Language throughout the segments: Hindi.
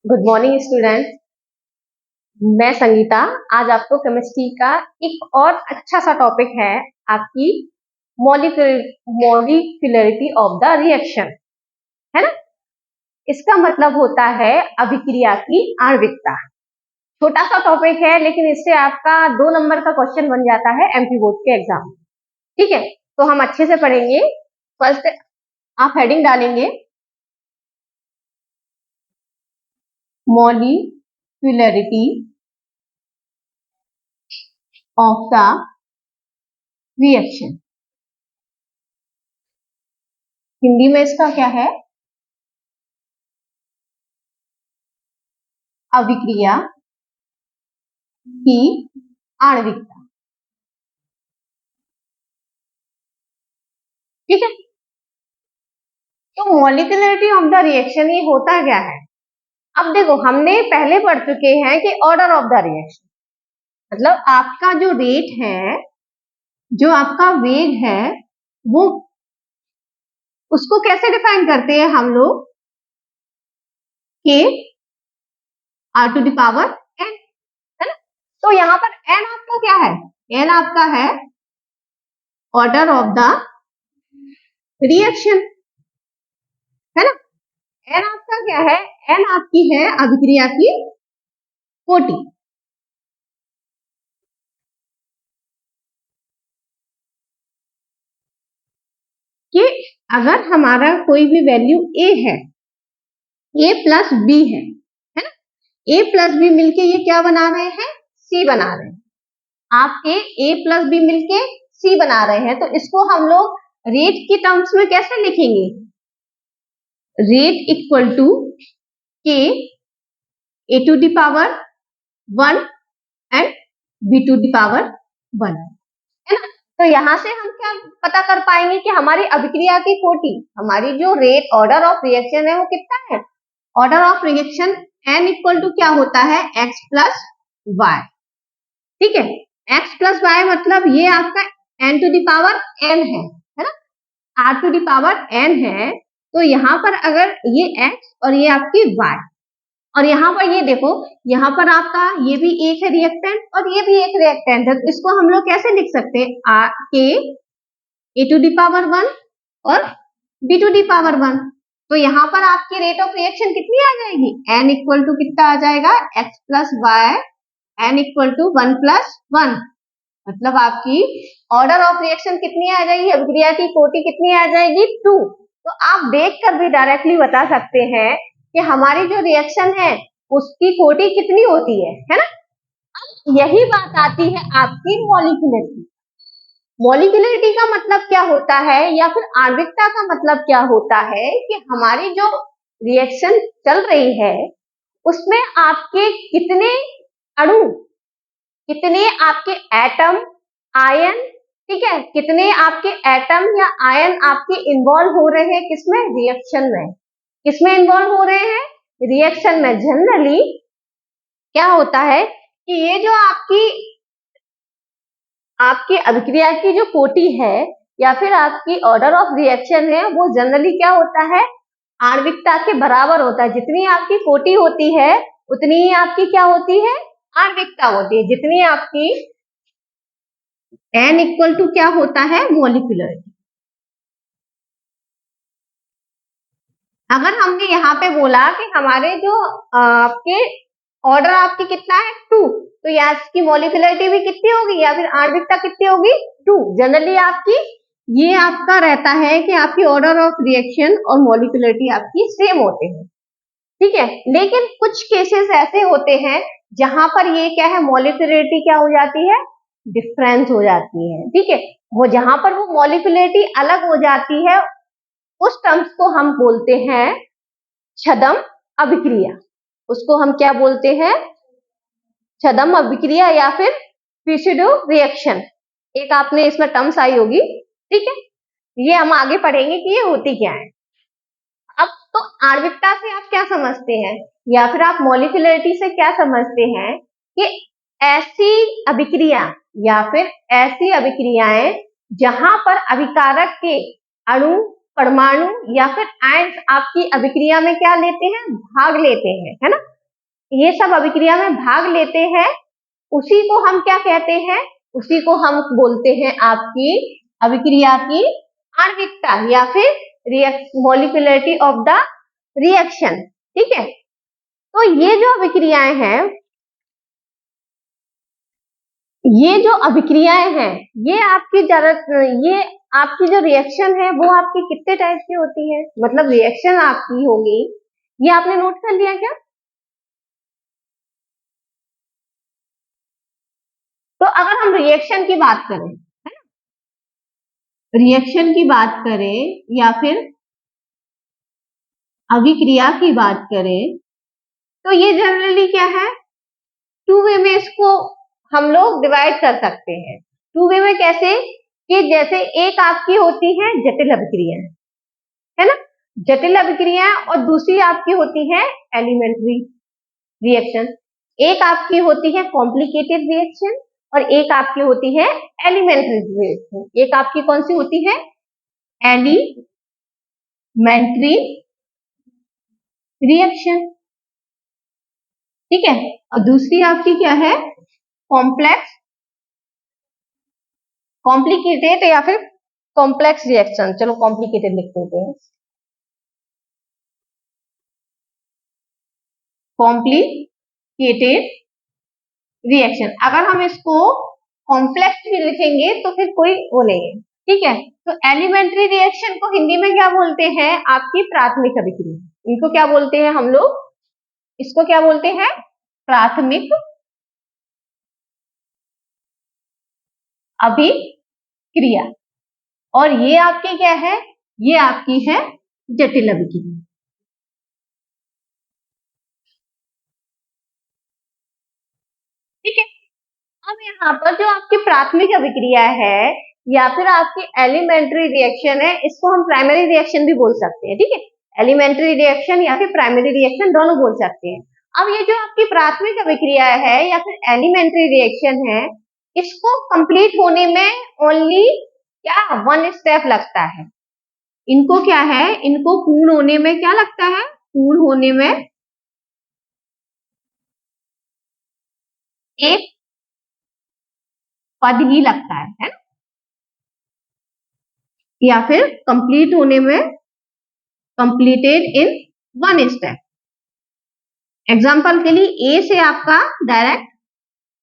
Good morning student. मैं संगीता। आज आपको केमिस्ट्री का एक और अच्छा सा टॉपिक है, आपकी मॉलिक्यूलरिटी ऑफ द रिएक्शन, है ना। इसका मतलब होता है अभिक्रिया की आणविकता। छोटा सा टॉपिक है, लेकिन इससे आपका 2 नंबर का क्वेश्चन बन जाता है एमपी बोर्ड के एग्जाम में। ठीक है, तो हम अच्छे से पढ़ेंगे। फर्स्ट आप हेडिंग डालेंगे molecularity of the reaction. Hindi में इसका क्या है? अभिक्रिया की आणविकता। ठीक है, तो मॉलिक्यूलरिटी ऑफ द रिएक्शन ये होता क्या है? अब देखो, हमने पहले पढ़ चुके हैं कि ऑर्डर ऑफ द रिएक्शन मतलब आपका जो रेट है, जो आपका वेग है, वो उसको कैसे डिफाइन करते हैं हम लोग? K r to the power n, है ना। तो यहाँ पर एन आपका क्या है? एन आपका है ऑर्डर ऑफ द रिएक्शन, है ना। एन आपका क्या है? एन आपकी है अभिक्रिया की कोटि। कि अगर हमारा कोई भी वैल्यू ए है, ए प्लस बी है ना। ए प्लस बी मिलके ये क्या बना रहे हैं? सी बना रहे हैं। आपके ए प्लस बी मिलके सी बना रहे हैं, तो इसको हम लोग रेट की टर्म्स में कैसे लिखेंगे? Rate equal to k A to the power 1 and B to the power 1, है ना। तो यहां से हम क्या पता कर पाएंगे कि हमारी अभिक्रिया की कोटि, हमारी जो रेट ऑर्डर ऑफ रिएक्शन है वो कितना है? Order of reaction n equal to क्या होता है? X plus y. ठीक है, एक्स प्लस वाई मतलब ये आपका n to the power n है ना। R to the power n है, तो यहाँ पर अगर ये एक्स और ये आपकी वाई, और यहाँ पर ये देखो, यहाँ पर आपका ये भी एक है रिएक्टेंट और ये भी एक रिएक्टेंट है, तो इसको हम लोग कैसे लिख सकते हैं? आर के ए टू द पावर 1 और बी टू द पावर 1। तो यहाँ पर आपकी रेट ऑफ रिएक्शन कितनी आ जाएगी? एन इक्वल टू कितना आ जाएगा? X plus y, n equal to 1 प्लस 1, मतलब आपकी ऑर्डर ऑफ रिएक्शन कितनी आ जाएगी? अभिक्रिया की कोटि कितनी आ जाएगी? 2। तो आप देखकर भी डायरेक्टली बता सकते हैं कि हमारी जो रिएक्शन है उसकी कोटि कितनी होती है ना। अब यही बात आती है आपकी मॉलिक्यूलरिटी। मॉलिक्यूलरिटी का मतलब क्या होता है, या फिर आणविकता का मतलब क्या होता है? कि हमारी जो रिएक्शन चल रही है उसमें आपके कितने अणु, कितने आपके एटम, आयन, ठीक है, कितने आपके एटम या आयन आपके इन्वॉल्व हो रहे हैं किसमें? रिएक्शन में। किसमें इन्वॉल्व हो रहे हैं? रिएक्शन में। जनरली क्या होता है कि ये जो आपकी आपकी अभिक्रिया की जो कोटि है या फिर आपकी ऑर्डर ऑफ रिएक्शन है, वो जनरली क्या होता है? आणविकता के बराबर होता है। जितनी आपकी कोटि होती है उतनी ही आपकी क्या होती है? आणविकता होती है। जितनी आपकी एन इक्वल टू क्या होता है? मॉलिक्यूलरिटी। अगर हमने यहाँ पे बोला कि हमारे जो आपके ऑर्डर आपकी कितना है? 2, तो यहाँ की मॉलिक्यूलरिटी भी कितनी होगी या फिर आणविकता कितनी होगी? 2। जनरली आपकी ये आपका रहता है कि आपकी ऑर्डर ऑफ रिएक्शन और मॉलिक्यूलरिटी आपकी सेम होते हैं। ठीक है, लेकिन कुछ केसेस ऐसे होते हैं जहां पर ये क्या है? मॉलिक्यूलरिटी क्या हो जाती है? डिफरेंस हो जाती है। ठीक है, वो जहां पर वो मॉलिक्यूलरिटी अलग हो जाती है उस टर्म्स को हम बोलते हैं छद्म अभिक्रिया। उसको हम क्या बोलते हैं? छद्म अभिक्रिया या फिर फिसिडो रिएक्शन। एक आपने इसमें टर्म्स आई होगी। ठीक है, ये हम आगे पढ़ेंगे कि ये होती क्या है। अब तो आणविकता से आप क्या समझते हैं या फिर आप मॉलिक्यूलरिटी से क्या समझते हैं? कि ऐसी अभिक्रिया या फिर ऐसी अभिक्रियाएं जहां पर अभिकारक के अणु परमाणु या फिर आयंस आपकी अभिक्रिया में क्या लेते हैं, भाग लेते हैं, है ना। ये सब अभिक्रिया में भाग लेते हैं, उसी को हम क्या कहते हैं, उसी को हम बोलते हैं आपकी अभिक्रिया की आणविकता या फिर मॉलिक्यूलरिटी ऑफ द रिएक्शन। ठीक है, तो ये जो अभिक्रियाएं हैं, ये जो अभिक्रियाएं हैं, ये आपकी जो रिएक्शन है वो आपकी कितने टाइप की होती है, मतलब रिएक्शन आपकी होगी, ये आपने नोट कर लिया क्या। तो अगर हम रिएक्शन की बात करें, है ना, रिएक्शन की बात करें या फिर अभिक्रिया की बात करें, तो ये जनरली क्या है, टू वे में इसको हम लोग डिवाइड कर सकते हैं। टू वे में कैसे, कि जैसे एक आपकी होती है जटिल अभिक्रिया, है ना, जटिल अभिक्रिया, और दूसरी आपकी होती है एलिमेंट्री रिएक्शन। एक आपकी होती है कॉम्प्लिकेटेड रिएक्शन और एक आपकी होती है एलिमेंट्री रिएक्शन। एक आपकी कौन सी होती है, एलिमेंट्री रिएक्शन, ठीक है, और दूसरी आपकी क्या है, कॉम्प्लेक्स कॉम्प्लिकेटेड या फिर कॉम्प्लेक्स रिएक्शन। चलो कॉम्प्लिकेटेड लिख देते हैं, कॉम्प्लिकेटेड रिएक्शन। अगर हम इसको कॉम्प्लेक्स भी लिखेंगे तो फिर कोई वो नहीं है, ठीक है। तो एलिमेंट्री रिएक्शन को हिंदी में क्या बोलते हैं, आपकी प्राथमिक अभिक्रिया। इनको क्या बोलते हैं हम लोग, इसको क्या बोलते हैं, प्राथमिक अभिक्रिया। और ये आपकी क्या है, ये आपकी है जटिल अभिक्रिया। ठीक है, अब यहाँ पर जो आपकी प्राथमिक अभिक्रिया है या फिर आपकी एलिमेंट्री रिएक्शन है, इसको हम प्राइमरी रिएक्शन भी बोल सकते हैं। ठीक है, एलिमेंट्री रिएक्शन या फिर प्राइमरी रिएक्शन दोनों बोल सकते हैं। अब ये जो आपकी प्राथमिक अभिक्रिया है या फिर एलिमेंट्री रिएक्शन है, इसको कंप्लीट होने में ओनली क्या वन स्टेप लगता है। इनको क्या है, इनको पूर्ण होने में क्या लगता है, पूर्ण होने में एक पद ही लगता है ना, या फिर कंप्लीट होने में completed in one step. Example के लिए ए से आपका डायरेक्ट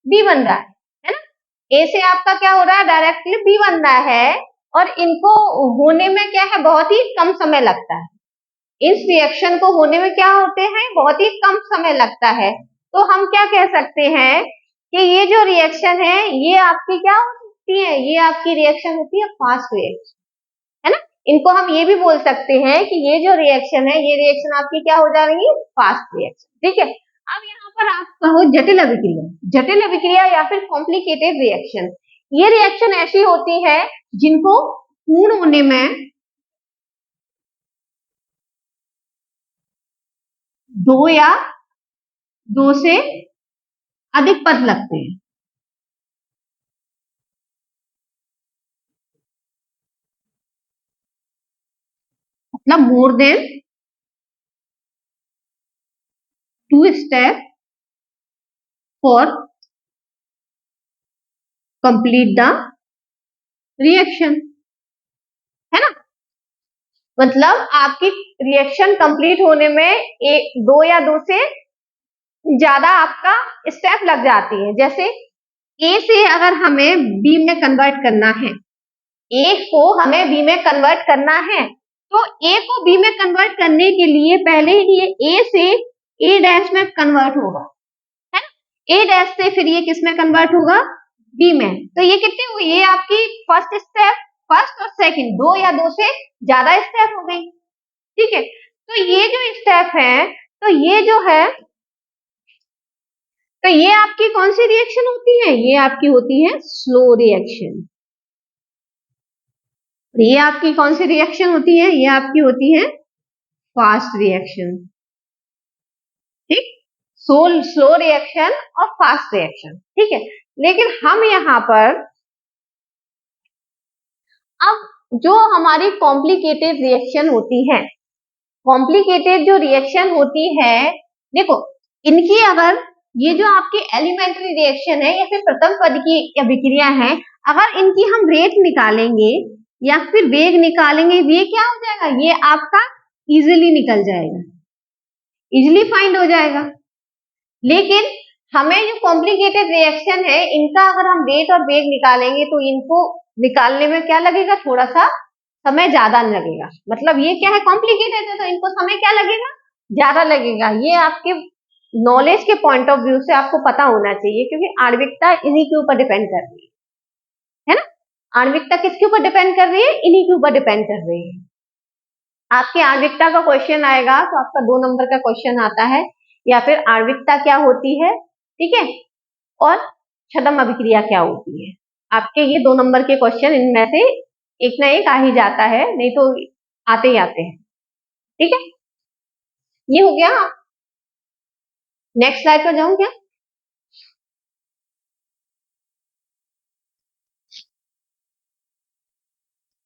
बी बन रहा है ना, ए से आपका क्या हो रहा है, डायरेक्टली बी बन रहा है, और इनको होने में क्या है, बहुत ही कम समय लगता है। इस रिएक्शन को होने में क्या होते हैं, बहुत ही कम समय लगता है। तो हम क्या कह सकते हैं कि ये जो रिएक्शन है, ये आपकी क्या होती है, ये आपकी रिएक्शन होती है फास्ट रिएक्शन, है ना। इनको हम ये भी बोल सकते हैं कि ये जो रिएक्शन है, ये रिएक्शन आपकी क्या हो जा रही है, फास्ट रिएक्शन। ठीक है, अब यहाँ पर आप कहो जटिल अभिक्रिया, जटिल अभिक्रिया या फिर कॉम्प्लिकेटेड रिएक्शन। ये रिएक्शन ऐसी होती है जिनको पूर्ण होने में दो या दो से अधिक पद लगते हैं। मतलब more than two step for complete the reaction, है ना। मतलब आपकी रिएक्शन कंप्लीट होने में एक दो या दो से ज्यादा आपका स्टेप लग जाती है। जैसे ए से अगर हमें बी में कन्वर्ट करना है, ए को हमें बी में कन्वर्ट करना है, तो ए को बी में कन्वर्ट करने के लिए पहले ये ए से ए डैश में कन्वर्ट होगा, है ना। ए डैश से फिर ये किस में कन्वर्ट होगा, बी में। तो ये कितनी हुई, ये आपकी फर्स्ट स्टेप, फर्स्ट और सेकंड, दो या दो से ज्यादा स्टेप हो गई। ठीक है, तो ये जो स्टेप है, तो ये जो है, तो ये आपकी कौन सी रिएक्शन होती है, ये आपकी होती है स्लो रिएक्शन। ये आपकी कौन सी रिएक्शन होती है, ये आपकी होती है फास्ट रिएक्शन। ठीक, स्लो रिएक्शन और फास्ट रिएक्शन। ठीक है, लेकिन हम यहाँ पर अब जो हमारी कॉम्प्लिकेटेड रिएक्शन होती है, कॉम्प्लिकेटेड जो रिएक्शन होती है, देखो इनकी अगर ये जो आपकी एलिमेंट्री रिएक्शन है या फिर प्रथम पद की अभिक्रिया है, अगर इनकी हम रेट निकालेंगे या फिर वेग निकालेंगे, ये क्या हो जाएगा, ये आपका इजीली निकल जाएगा, इजीली फाइंड हो जाएगा। लेकिन हमें जो कॉम्प्लिकेटेड रिएक्शन है, इनका अगर हम रेट और वेग निकालेंगे तो इनको निकालने में क्या लगेगा, थोड़ा सा समय ज्यादा लगेगा। मतलब ये क्या है, कॉम्प्लिकेटेड है तो इनको समय क्या लगेगा, ज्यादा लगेगा। ये आपके नॉलेज के पॉइंट ऑफ व्यू से आपको पता होना चाहिए, क्योंकि आणविकता इन्हीं के ऊपर डिपेंड कर रही है ना। आणविकता किसके ऊपर डिपेंड कर रही है, इन्हीं के ऊपर डिपेंड कर रही है। आपके आणविकता का क्वेश्चन आएगा तो आपका 2 नंबर का क्वेश्चन आता है, या फिर आणविकता क्या होती है, ठीक है, और छद्म अभिक्रिया क्या होती है। आपके ये 2 नंबर के क्वेश्चन इनमें से एक ना एक आ ही जाता है, नहीं तो आते ही आते हैं, ठीक है। ये हो गया। नेक्स्ट स्लाइड पर जाऊं क्या?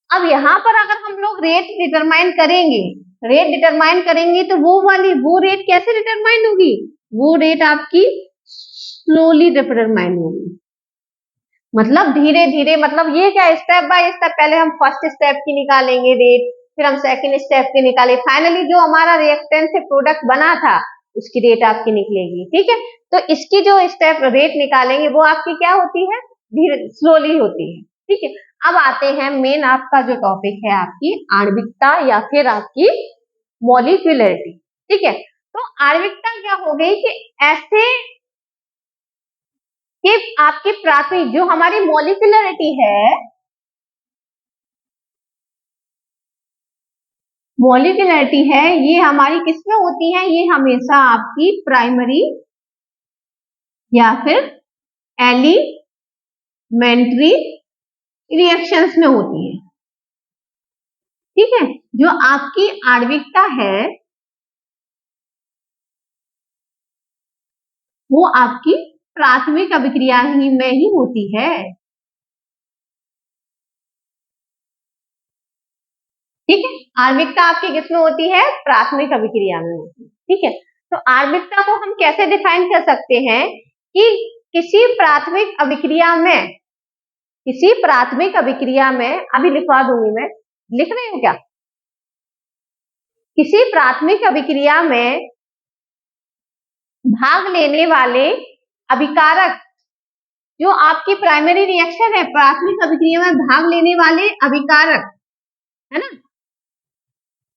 अब यहाँ पर अगर हम लोग रेट डिटरमाइन करेंगे, रेट डिटरमाइन करेंगे तो वो रेट कैसे डिटरमाइन होगी, वो रेट आपकी स्लोली डिटरमाइन होगी, मतलब धीरे धीरे। मतलब ये क्या, स्टेप बाय स्टेप, पहले हम फर्स्ट स्टेप की निकालेंगे रेट, फिर हम सेकंड स्टेप की निकाले, फाइनली जो हमारा रिएक्टेंट से प्रोडक्ट बना था उसकी रेट आपकी निकलेगी, ठीक है। तो इसकी जो स्टेप रेट निकालेंगे वो आपकी क्या होती है, धीरे स्लोली होती है, ठीक है। अब आते हैं मेन आपका जो टॉपिक है, आपकी आणविकता या फिर आपकी मॉलिक्यूलरिटी, ठीक है। तो आणविकता क्या हो गई कि ऐसे कि आपकी प्राथमिक जो हमारी मॉलिक्यूलरिटी है, मॉलिक्यूलरिटी है, ये हमारी किसमें होती है, ये हमेशा आपकी प्राइमरी या फिर एलिमेंट्री रिएक्शंस में होती है, ठीक है। जो आपकी आणविकता है वो आपकी प्राथमिक अभिक्रिया में ही होती है, ठीक है। आणविकता आपकी किसमें होती है, प्राथमिक अभिक्रिया में होती है, ठीक है। तो आणविकता को हम कैसे डिफाइन कर सकते हैं कि किसी प्राथमिक अभिक्रिया में, किसी प्राथमिक अभिक्रिया में, अभी लिखवा दूंगी मैं, लिख रहे हो क्या, किसी प्राथमिक अभिक्रिया में भाग लेने वाले अभिकारक, जो आपकी प्राइमरी रिएक्शन है, प्राथमिक अभिक्रिया में भाग लेने वाले अभिकारक, है ना।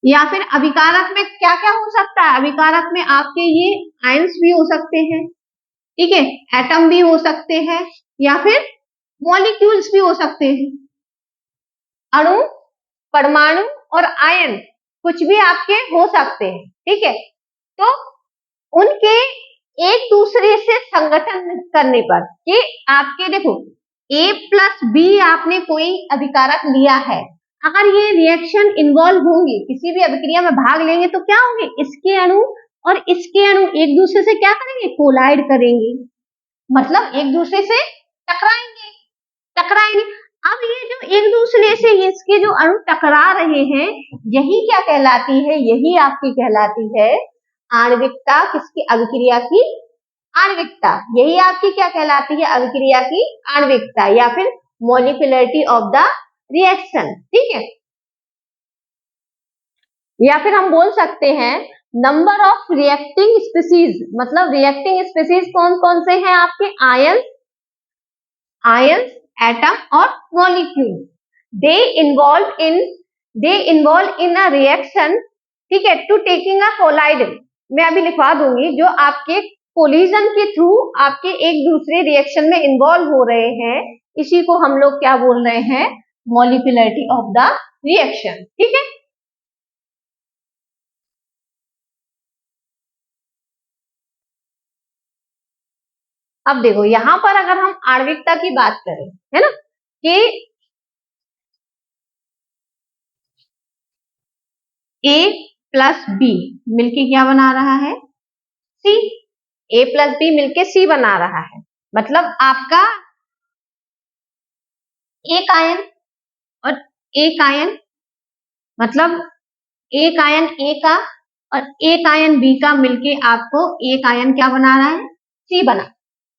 या फिर अभिकारक में क्या क्या हो सकता है, अभिकारक में आपके ये आयंस भी हो सकते हैं, ठीक है, एटम भी हो सकते हैं, या फिर मॉलिक्यूल्स भी हो सकते हैं, अणु, परमाणु और आयन कुछ भी आपके हो सकते हैं, ठीक है। तो उनके एक दूसरे से संगठन करने पर, कि आपके देखो A प्लस बी आपने कोई अभिकारक लिया है, अगर ये रिएक्शन इन्वॉल्व होंगे, किसी भी अभिक्रिया में भाग लेंगे, तो क्या होंगे, इसके अणु और इसके अणु एक दूसरे से क्या करेंगे, कोलाइड करेंगे, मतलब एक दूसरे से टकराएंगे, टकराएंगे। अब ये जो एक दूसरे से इसके जो अणु टकरा रहे हैं, यही क्या कहलाती है, यही आपकी कहलाती है आणविकता, किसकी, अभिक्रिया की आणविकता। यही आपकी क्या कहलाती है, अभिक्रिया की आणविकता, या फिर मॉलिक्यूलरिटी ऑफ द रिएक्शन, ठीक है। या फिर हम बोल सकते हैं नंबर ऑफ रिएक्टिंग स्पीसीज, मतलब रिएक्टिंग स्पीसीज कौन कौन से हैं आपके, आयन, आयंस, एटम और molecule, they involve in a reaction, ठीक है, टू टेकिंग अ कोलाइड। मैं अभी लिखवा दूंगी, जो आपके कोलिजन के थ्रू आपके एक दूसरे रिएक्शन में इन्वॉल्व हो रहे हैं, इसी को हम लोग क्या बोल रहे हैं, मॉलिक्यूलरिटी ऑफ द रिएक्शन, ठीक है। अब देखो यहां पर अगर हम आणविकता की बात करें, है ना, कि A प्लस बी मिलके क्या बना रहा है, C, A प्लस बी मिलके C बना रहा है, मतलब आपका एक आयन और एक आयन, मतलब एक आयन ए का और एक आयन बी का मिलके आपको एक आयन क्या बना रहा है, सी बना,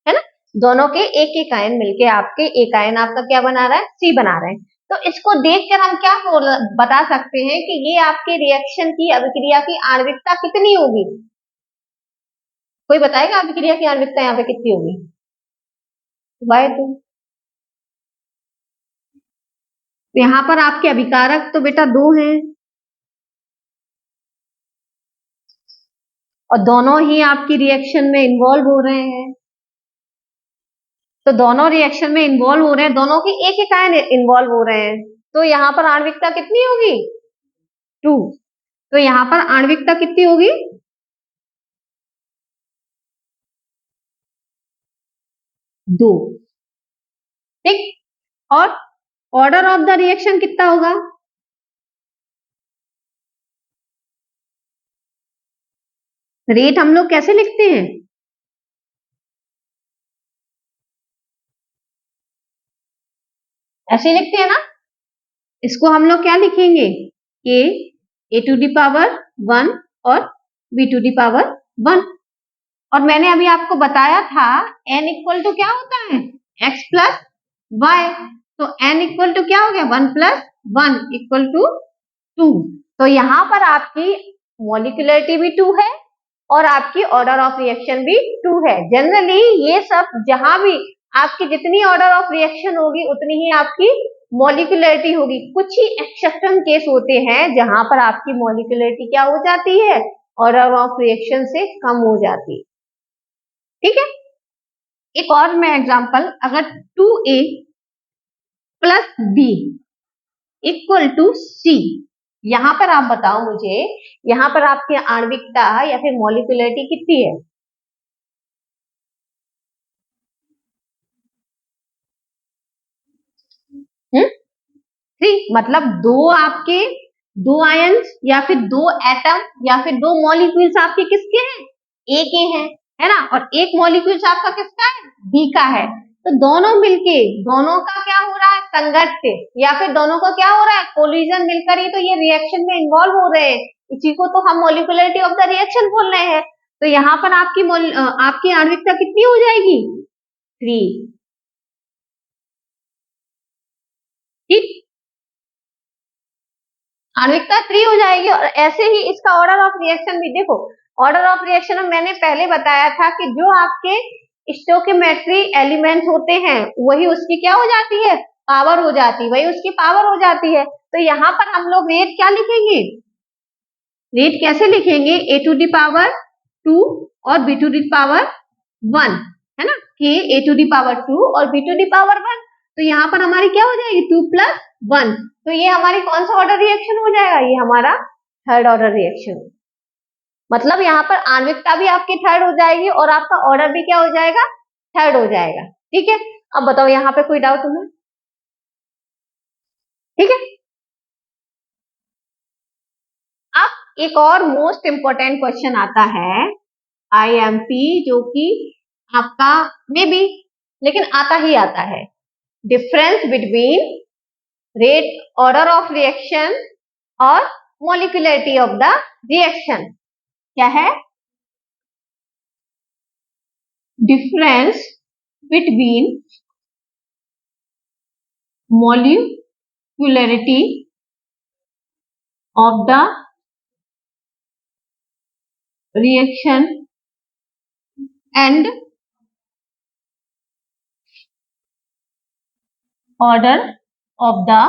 है ना। दोनों के एक एक आयन मिलके आपके एक आयन आपका क्या बना रहा है, सी बना रहे हैं। तो इसको देखकर हम क्या बता सकते हैं कि ये आपके रिएक्शन की अभिक्रिया की आणविकता कितनी होगी। कोई बताएगा अभिक्रिया की आणविकता यहाँ पे कितनी होगी? Y2। यहाँ पर आपके अभिकारक तो बेटा 2 हैं और दोनों ही आपकी रिएक्शन में इन्वॉल्व हो रहे हैं। तो दोनों रिएक्शन में इन्वॉल्व हो रहे हैं, दोनों की एक एक आयन इन्वॉल्व हो रहे हैं, तो यहाँ पर आणविकता कितनी होगी, 2। तो यहाँ पर आणविकता कितनी होगी, 2। ठीक। और ऑर्डर ऑफ द रिएक्शन कितना होगा, रेट हम लोग कैसे लिखते हैं, ऐसे लिखते हैं ना। इसको हम लोग क्या लिखेंगे, a टू दी पावर 1 और b टू दी पावर 1। और मैंने अभी आपको बताया था n इक्वल टू क्या होता है, x प्लस वाई। तो n इक्वल टू क्या हो गया, 1 प्लस 1 इक्वल टू 2। तो यहाँ पर आपकी मॉलिक्यूलरिटी भी 2 है और आपकी ऑर्डर ऑफ रिएक्शन भी 2 है। जनरली ये सब जहां भी आपकी जितनी ऑर्डर ऑफ रिएक्शन होगी उतनी ही आपकी मॉलिक्यूलरिटी होगी। कुछ ही एक्सेप्शन केस होते हैं जहां पर आपकी मॉलिक्यूलरिटी क्या हो जाती है, ऑर्डर ऑफ रिएक्शन से कम हो जाती है। ठीक है। एक और मैं एग्जांपल, अगर 2a plus B equal to C, यहां पर आप बताओ मुझे, यहां पर आपकी आणविकता या फिर मॉलिक्यूलरिटी कितनी है, थ्री। मतलब दो आपके, दो आयंस या फिर दो एटम या फिर दो मॉलिक्यूल्स आपके किसके हैं, ए के हैं, है ना। और एक मॉलिक्यूल्स आपका किसका है, बी का है। तो दोनों मिलके, दोनों का क्या हो रहा है, संघट्ट, या फिर दोनों का क्या हो रहा है, कोलिजन मिलकर ही तो ये रिएक्शन में इन्वॉल्व हो रहे हैं। इसी को तो हम मॉलिक्यूलरिटी ऑफ द रिएक्शन बोल रहे हैं। तो यहाँ पर आपकी आणविकता कितनी हो जाएगी, 3। ठीक, आणविकता 3 हो जाएगी। और ऐसे ही इसका ऑर्डर ऑफ रिएक्शन भी देखो, ऑर्डर ऑफ रिएक्शन में मैंने पहले बताया था कि जो आपके स्टोइकियोमेट्री एलिमेंट होते हैं वही उसकी क्या हो जाती है, पावर हो जाती है, वही उसकी पावर हो जाती है। तो यहाँ पर हम लोग रेट क्या लिखेंगे, रेट कैसे लिखेंगे, ए टू दी पावर 2 और बी टू दी पावर 1, है ना, कि ए टू दी पावर 2 और बी टू दी पावर 1। तो यहाँ पर हमारी क्या हो जाएगी, 2 प्लस 1। तो ये हमारी कौन सा ऑर्डर रिएक्शन हो जाएगा, ये हमारा थर्ड ऑर्डर रिएक्शन। मतलब यहाँ पर आणविकता भी आपकी थर्ड हो जाएगी और आपका ऑर्डर भी क्या हो जाएगा, थर्ड हो जाएगा। ठीक है। अब बताओ यहाँ पे कोई डाउट तुम्हें, ठीक है। अब एक और मोस्ट इंपोर्टेंट क्वेश्चन आता है IMP, जो कि आपका मे बी, लेकिन आता ही आता है, difference between rate, order of reaction और मॉलिक्यूलरिटी ऑफ द रिएक्शन। क्या है, difference between molecularity of the reaction and order of the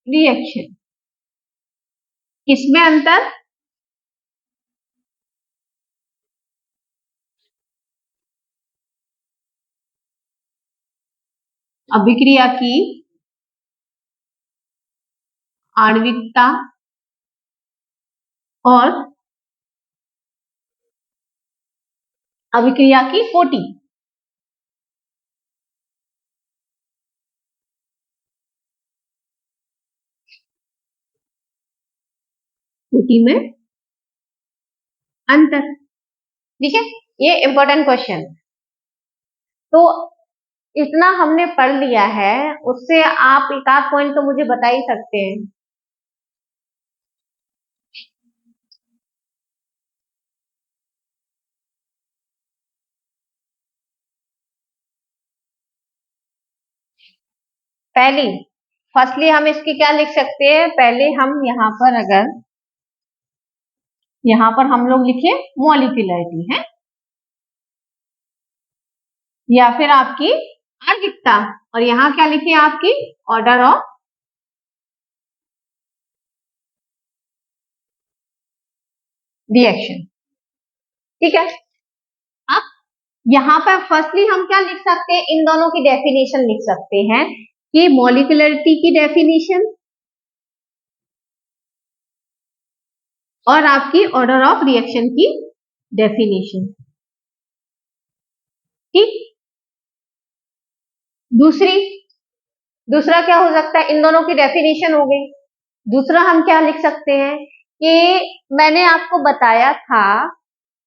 reaction. किसमें अंतर, अभिक्रिया की आणविकता और अभिक्रिया की कोटि। कोटि में अंतर। ठीक है, ये इंपॉर्टेंट क्वेश्चन। तो इतना हमने पढ़ लिया है, उससे आप एक आध पॉइंट तो मुझे बता ही सकते हैं। पहली फर्स्टली हम इसकी क्या लिख सकते हैं, पहले हम यहाँ पर अगर यहाँ पर हम लोग लिखे मॉलिक्यूलरिटी है या फिर आपकी आणविकता, और यहाँ क्या लिखे आपकी ऑर्डर ऑफ रिएक्शन। ठीक है, अब यहाँ पर फर्स्टली हम क्या लिख सकते हैं, इन दोनों की डेफिनेशन लिख सकते हैं कि मॉलिक्यूलरिटी की डेफिनेशन और आपकी ऑर्डर ऑफ रिएक्शन की डेफिनेशन। ठीक, दूसरा क्या हो सकता है, इन दोनों की डेफिनेशन हो गई। दूसरा हम क्या लिख सकते हैं कि मैंने आपको बताया था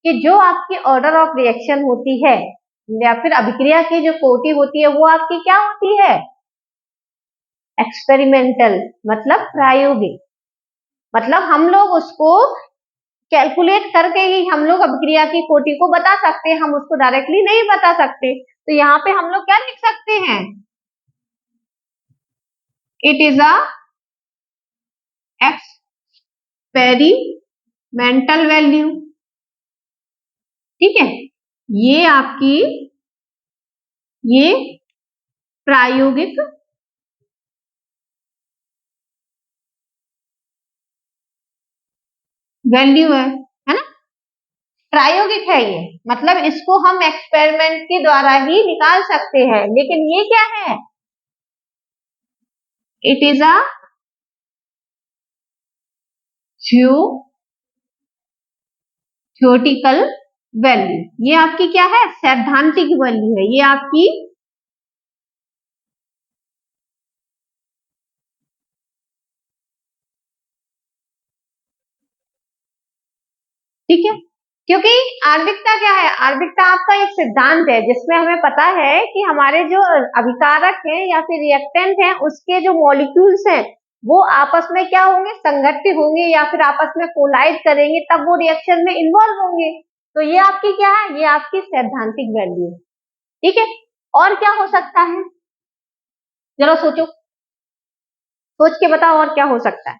कि जो आपकी ऑर्डर ऑफ रिएक्शन होती है या फिर अभिक्रिया की जो कोटि होती है वो आपकी क्या होती है, एक्सपेरिमेंटल, मतलब प्रायोगिक। मतलब हम लोग उसको कैलकुलेट करके ही हम लोग अभिक्रिया की कोटि को बता सकते हैं, हम उसको डायरेक्टली नहीं बता सकते। तो यहाँ पे हम लोग क्या लिख सकते हैं, it is a experimental value. ठीक है, ये आपकी ये प्रायोगिक वैल्यू है ना, प्रायोगिक है ये, मतलब इसको हम एक्सपेरिमेंट के द्वारा ही निकाल सकते हैं। लेकिन ये क्या है, it is a theoretical value. ये आपकी क्या है, सैद्धांतिक वैल्यू है, ये आपकी ठीक है, क्योंकि आणविकता क्या है, आणविकता आपका एक सिद्धांत है जिसमें हमें पता है कि हमारे जो अभिकारक हैं या फिर रिएक्टेंट हैं उसके जो मॉलिक्यूल्स हैं वो आपस में क्या होंगे, संगठित होंगे या फिर आपस में कोलाइड करेंगे, तब वो रिएक्शन में इन्वॉल्व होंगे। तो ये आपकी क्या है, ये आपकी सैद्धांतिक वैल्यू है। ठीक है, और क्या हो सकता है, चलो सोचो, सोच के बताओ और क्या हो सकता है।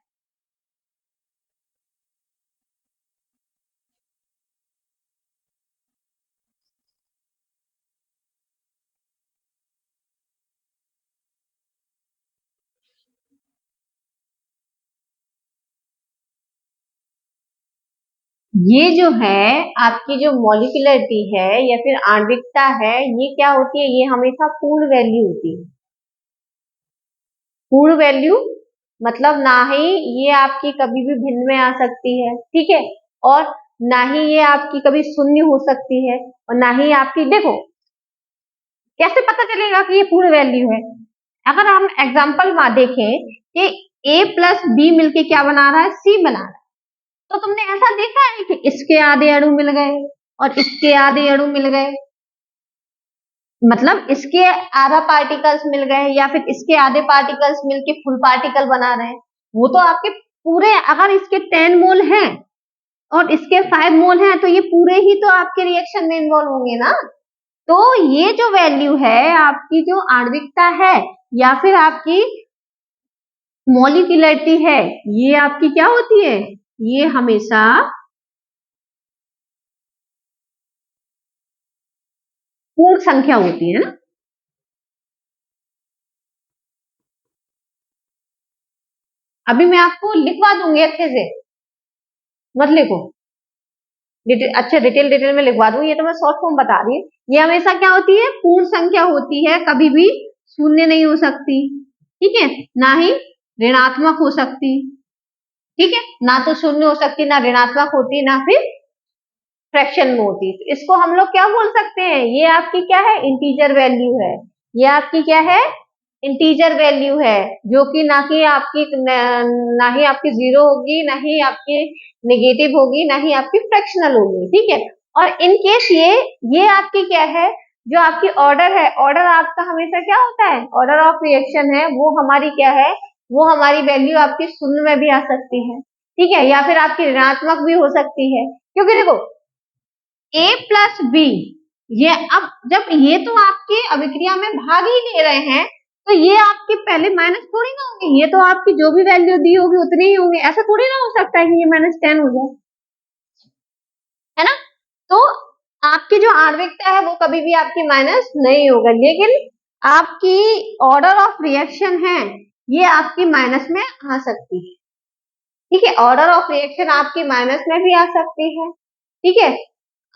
ये जो है आपकी जो मॉलिक्यूलरिटी है या फिर आणविकता है, ये क्या होती है, ये हमेशा पूर्ण वैल्यू होती है। पूर्ण वैल्यू मतलब ना ही ये आपकी कभी भी भिन्न में आ सकती है, ठीक है, और ना ही ये आपकी कभी शून्य हो सकती है, और ना ही आपकी, देखो कैसे पता चलेगा कि ये पूर्ण वैल्यू है, अगर हम एग्जाम्पल देखें कि a प्लस बी मिलके क्या बना रहा है, c बना रहा है, तो तुमने ऐसा देखा है कि इसके आधे अणु मिल गए और इसके आधे अणु मिल गए, मतलब इसके आधा पार्टिकल्स मिल गए या फिर इसके आधे पार्टिकल्स मिलके फुल पार्टिकल बना रहे हैं। वो तो आपके पूरे, अगर इसके 10 मोल हैं और इसके 5 मोल हैं तो ये पूरे ही तो आपके रिएक्शन में इन्वॉल्व होंगे ना। तो ये जो वैल्यू है आपकी जो आणविकता है या फिर आपकी मॉलिक्यूलरिटी है, ये आपकी क्या होती है, ये हमेशा पूर्ण संख्या होती है ना। अभी मैं आपको लिखवा दूंगी अच्छे से, मत लिखो, अच्छा डिटेल में लिखवा दूंगी, ये तो मैं शॉर्ट फॉर्म बता रही हूँ। ये हमेशा क्या होती है, पूर्ण संख्या होती है, कभी भी शून्य नहीं हो सकती, ठीक है, ना ही ऋणात्मक हो सकती, ठीक है, ना तो शून्य हो सकती, ना ऋणात्मक होती, ना फिर फ्रैक्शन में होती। तो इसको हम लोग क्या बोल सकते हैं, ये आपकी क्या है, इंटीजर वैल्यू है, ये आपकी क्या है, इंटीजर वैल्यू है, जो कि ना ही आपकी जीरो होगी, ना ही आपकी नेगेटिव होगी, ना ही आपकी फ्रैक्शनल होगी, ठीक है। और इन केस ये आपकी क्या है, जो आपकी ऑर्डर है, ऑर्डर आपका हमेशा क्या होता है, ऑर्डर ऑफ रिएक्शन है, वो हमारी क्या है, वो हमारी वैल्यू आपकी शून्य में भी आ सकती है, ठीक है, या फिर आपकी ऋणात्मक भी हो सकती है, क्योंकि देखो a प्लस बी, ये अब जब ये तो आपके अभिक्रिया में भाग ही ले रहे हैं, तो ये आपके पहले माइनस थोड़ी ना होंगे, ये तो आपकी जो भी वैल्यू दी होगी उतने ही होंगे, ऐसा थोड़ी ना हो सकता है कि ये -10 हो जाए, है ना। तो आपकी जो आणविकता है वो कभी भी आपकी माइनस नहीं होगा, लेकिन आपकी ऑर्डर ऑफ रिएक्शन है ये आपकी माइनस में आ सकती है, ठीक है, ऑर्डर ऑफ रिएक्शन आपकी माइनस में भी आ सकती है, ठीक है।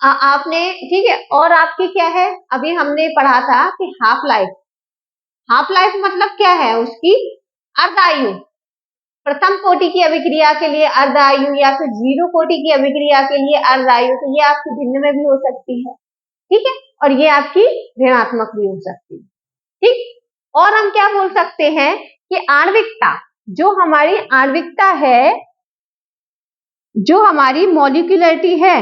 आपने, ठीक है, और आपकी क्या है, अभी हमने पढ़ा था कि हाफ लाइफ, हाफ लाइफ मतलब क्या है, उसकी अर्ध आयु, प्रथम कोटि की अभिक्रिया के लिए अर्ध आयु या फिर जीरो कोटि की अभिक्रिया के लिए अर्ध आयु, तो ये आपकी भिन्न में भी हो सकती है, ठीक है, और ये आपकी ऋणात्मक भी हो सकती है, ठीक। और हम क्या बोल सकते हैं कि आणविकता, जो हमारी आणविकता है, जो हमारी मॉलिक्यूलरिटी है,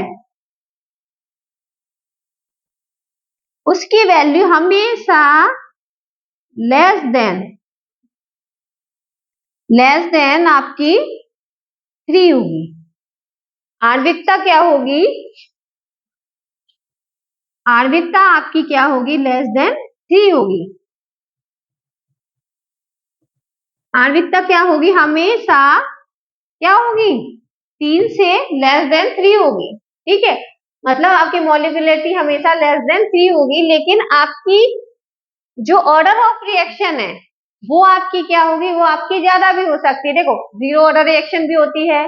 उसकी वैल्यू हमेशा लेस देन आपकी 3 होगी। आणविकता क्या होगी, आणविकता आपकी क्या होगी, लेस देन 3 होगी। आणविकता क्या होगी, हमेशा क्या होगी, 3 से लेस देन 3 होगी, ठीक है, मतलब आपकी मॉलिक्यूलरिटी हमेशा लेस देन 3 होगी, लेकिन आपकी जो ऑर्डर ऑफ रिएक्शन है वो आपकी क्या होगी, वो आपकी ज्यादा भी हो सकती है। देखो जीरो ऑर्डर रिएक्शन भी होती है,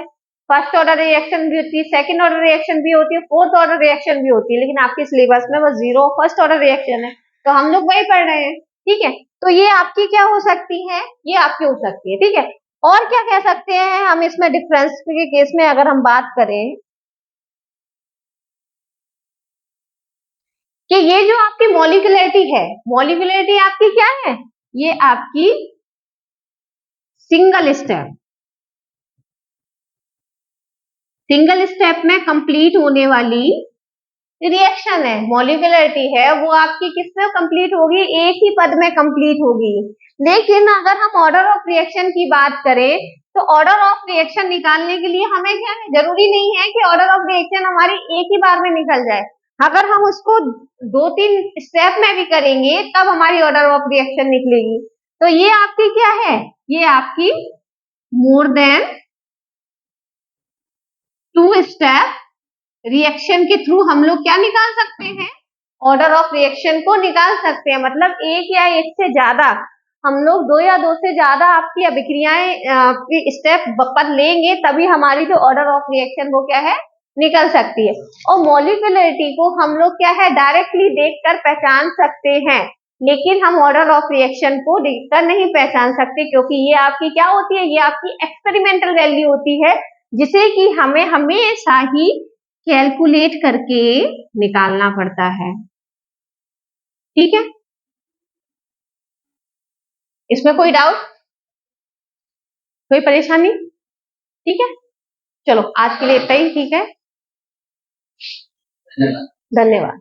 फर्स्ट ऑर्डर रिएक्शन भी होती है, सेकंड ऑर्डर रिएक्शन भी होती है, फोर्थ ऑर्डर रिएक्शन भी होती है, लेकिन आपके सिलेबस में वो जीरो फर्स्ट ऑर्डर रिएक्शन है, तो हम लोग वही पढ़ रहे हैं, ठीक है। तो ये आपकी क्या हो सकती है, ये आपकी हो सकती है, ठीक है। और क्या कह सकते हैं हम इसमें, डिफरेंस के केस में अगर हम बात करें कि ये जो आपकी मॉलिक्यूलरिटी है, मॉलिक्यूलरिटी आपकी क्या है, ये आपकी सिंगल स्टेप में कंप्लीट होने वाली रिएक्शन है, मॉलिक्यूलरिटी है, वो आपकी किसमें कंप्लीट होगी, एक ही पद में कंप्लीट होगी। लेकिन अगर हम ऑर्डर ऑफ रिएक्शन की बात करें, तो ऑर्डर ऑफ रिएक्शन निकालने के लिए हमें क्या है, जरूरी नहीं है कि ऑर्डर ऑफ रिएक्शन हमारी एक ही बार में निकल जाए, अगर हम उसको 2-3 स्टेप में भी करेंगे तब हमारी ऑर्डर ऑफ रिएक्शन निकलेगी। तो ये आपकी क्या है, ये आपकी मोर देन 2 स्टेप रिएक्शन के थ्रू हम लोग क्या निकाल सकते हैं, ऑर्डर ऑफ रिएक्शन को निकाल सकते हैं, मतलब एक या एक से ज्यादा, हम लोग 2 या 2 से ज्यादा आपकी अभिक्रियाएं स्टेप पद लेंगे तभी हमारी जो ऑर्डर ऑफ रिएक्शन वो क्या है, निकल सकती है। और मॉलिक्यूलरिटी को हम लोग क्या है, डायरेक्टली देखकर पहचान सकते हैं, लेकिन हम ऑर्डर ऑफ रिएक्शन को देखकर नहीं पहचान सकते, क्योंकि ये आपकी क्या होती है, ये आपकी एक्सपेरिमेंटल वैल्यू होती है, जिसे कि हमें हमेशा ही कैलकुलेट करके निकालना पड़ता है, ठीक है। इसमें कोई डाउट, कोई परेशानी, ठीक है। चलो आज के लिए इतना ही, ठीक है, धन्यवाद।